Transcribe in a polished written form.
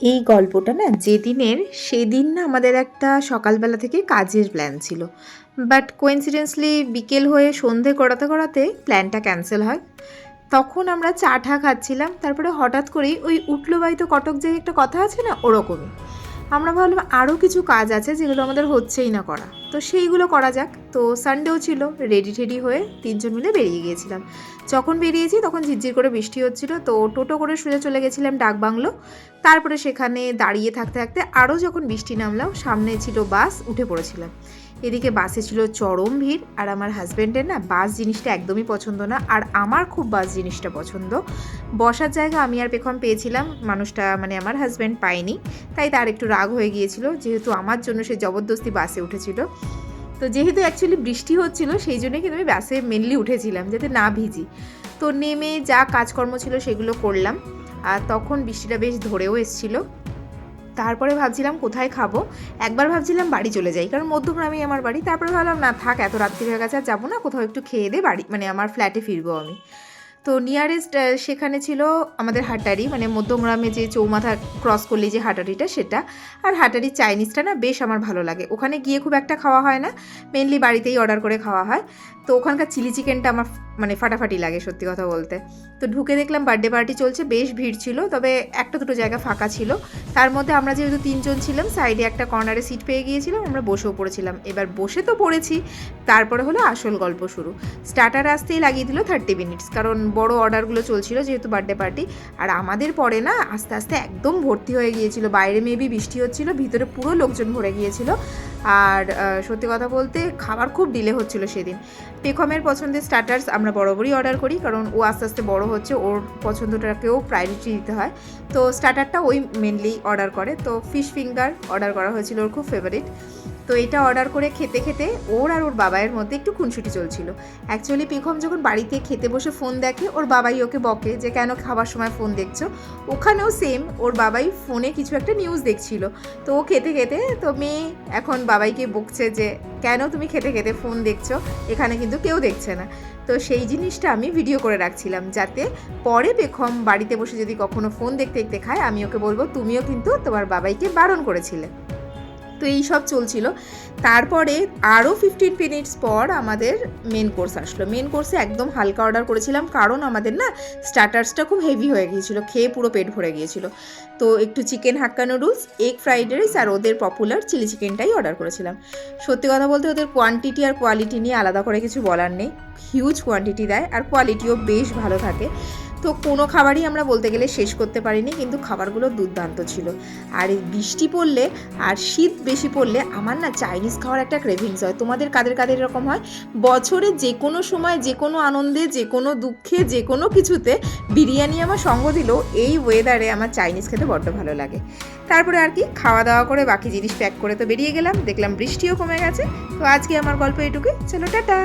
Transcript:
এই গল্পটা না যেদিনের সেদিন না আমাদের একটা সকালবেলা থেকে কাজের প্ল্যান ছিল, বাট কোইন্সিডেন্সলি বিকেল হয়ে সন্ধে করাতে করাতে প্ল্যানটা ক্যান্সেল হয়। তখন আমরা চা ঠা খাচ্ছিলাম, তারপরে হঠাৎ করেই ওই উঠলো বাড়িতে কটক যে একটা কথা আছে না, ওরকমই আমরা ভাবলাম আরও কিছু কাজ আছে যেগুলো আমাদের হচ্ছেই না করা, তো সেইগুলো করা যাক। তো সানডেও ছিল, রেডি টেডি হয়ে তিনজন মিলে বেরিয়ে গিয়েছিলাম। যখন বেরিয়েছি তখন ঝিরঝির করে বৃষ্টি হচ্ছিল, তো টোটো করে সোজা চলে গেছিলাম ডাকবাংলো। তারপরে সেখানে দাঁড়িয়ে থাকতে থাকতে আরও যখন বৃষ্টি নামলাম, সামনে ছিল বাস, উঠে পড়েছিলাম। এদিকে বাসে ছিল চরম ভিড়, আর আমার হাজব্যান্ডের না বাস জিনিসটা একদমই পছন্দ না, আর আমার খুব বাস জিনিসটা পছন্দ। বসার জায়গা আমি আর পেখম পেয়েছিলাম, মানুষটা মানে আমার হাজব্যান্ড পায়নি, তাই তার একটু রাগ হয়ে গিয়েছিল, যেহেতু আমার জন্য সে জবরদস্তি বাসে উঠেছিল। তো যেহেতু অ্যাকচুয়ালি বৃষ্টি হচ্ছিল, সেই জন্যই কিন্তু আমি বাসে মেনলি উঠেছিলাম যাতে না ভিজি। তো নেমে যা কাজকর্ম ছিল সেগুলো করলাম, আর তখন বৃষ্টিটা বেশ ধরেও এসেছিলো। তারপরে ভাবছিলাম কোথায় খাবো, একবার ভাবছিলাম বাড়ি চলে যাই, কারণ মধ্যগ্রামেই আমার বাড়ি। তারপরে ভাবলাম না থাক, এত রাত্রি হয়ে গেছে আর যাবো না, কোথাও একটু খেয়ে দিয়ে বাড়ি মানে আমার ফ্ল্যাটে ফিরবো আমি। তো নিয়ারেস্ট সেখানে ছিল আমাদের হাটারি, মানে মধ্যমগ্রামে যে চৌমাথা ক্রস করলে যে হাটারিটা সেটা। আর হাটারির চাইনিজটা না বেশ আমার ভালো লাগে, ওখানে গিয়ে খুব একটা খাওয়া হয় না, মেনলি বাড়িতেই অর্ডার করে খাওয়া হয়। তো ওখানকার চিলি চিকেনটা আমার মানে ফাটাফাটি লাগে সত্যি কথা বলতে। তো ঢুকে দেখলাম বার্থডে পার্টি চলছে, বেশ ভিড় ছিল, তবে একটা দুটো জায়গা ফাঁকা ছিল। তার মধ্যে আমরা যেহেতু তিনজন ছিলাম, সাইডে একটা কর্নারে সিট পেয়ে গিয়েছিলাম, আমরা বসেও পড়েছিলাম। এবার বসে তো পড়েছি, তারপরে হলো আসল গল্প শুরু। স্টার্টার আসতেই লাগিয়ে দিল 30 মিনিটস, কারণ বড় অর্ডারগুলো চলছিল যেহেতু বার্থডে পার্টি। আর আমাদের পরে না আস্তে আস্তে একদম ভর্তি হয়ে গিয়েছিল, বাইরে মেবি বৃষ্টি হচ্ছিল, ভিতরে পুরো লোকজন ভরে গিয়েছিল। আর সত্যি কথা বলতে খাবার খুব ডিলে হচ্ছিল সেদিন। পেখমের পছন্দের স্টার্টার্স আমরা বরাবরই অর্ডার করি, কারণ ও আস্তে আস্তে বড় হচ্ছে, ওর পছন্দটাকেও প্রায়োরিটি দিতে হয়। তো স্টার্টারটা ওই মেনলি অর্ডার করে, তো ফিশ ফিঙ্গার অর্ডার করা হয়েছিল, ওর খুব ফেভারিট। তো এটা অর্ডার করে খেতে খেতে ওর আর ওর বাবাইয়ের মধ্যে একটু খুনসুটি চলছিল। অ্যাকচুয়ালি পেখম যখন বাড়িতে খেতে বসে ফোন দেখে, ওর বাবাই ওকে বকে যে কেন খাবার সময় ফোন দেখছো। ওখানেও সেম, ওর বাবাই ফোনে কিছু একটা নিউজ দেখছিল। তো ও খেতে খেতে, তো মেয়ে এখন বাবাইকে বকছে যে কেন তুমি খেতে খেতে ফোন দেখছো, এখানে কিন্তু কেউ দেখছে না। তো সেই জিনিসটা আমি ভিডিও করে রাখছিলাম, যাতে পরে পেখম বাড়িতে বসে যদি কখনো ফোন দেখতে দেখতে খায়, আমি ওকে বলবো তুমিও কিন্তু তোমার বাবাইকে বারণ করেছিলে। তো এই সব চলছিল। তারপরে আরও 15 মিনিটস পর আমাদের মেন কোর্স আসলো। মেন কোর্সে একদম হালকা অর্ডার করেছিলাম, কারণ আমাদের না স্টার্টার্সটা খুব হেভি হয়ে গিয়েছিলো, খেয়ে পুরো পেট ভরে গিয়েছিলো। তো একটু চিকেন হাক্কা নুডলস, এগ ফ্রাইড রাইস আর ওদের পপুলার চিলি চিকেনটাই অর্ডার করেছিলাম। সত্যি কথা বলতে ওদের কোয়ান্টিটি আর কোয়ালিটি নিয়ে আলাদা করে কিছু বলার নেই, হিউজ কোয়ান্টিটি দেয় আর কোয়ালিটিও বেশ ভালো থাকে। তো কোনো খাবারই আমরা বলতে গেলে শেষ করতে পারিনি, কিন্তু খাবারগুলো দুর্দান্ত ছিল। আর এই বৃষ্টি পড়লে আর শীত বেশি পড়লে আমার না চাইনিজ খাওয়ার একটা ক্রেভিংস হয়। তোমাদের কাদের কাদের এরকম হয়? বছরে যে কোনো সময়, যে কোনো আনন্দে, যে কোনো দুঃখে, যে কোনো কিছুতে বিরিয়ানি আমার সঙ্গ দিলেও এই ওয়েদারে আমার চাইনিজ খেতে বড্ড ভালো লাগে। তারপরে আর কি খাওয়া দাওয়া করে বাকি জিনিস প্যাক করে তো বেরিয়ে গেলাম, দেখলাম বৃষ্টিও কমে গেছে। তো আজকে আমার গল্প এটুকুই, চলো টাটা।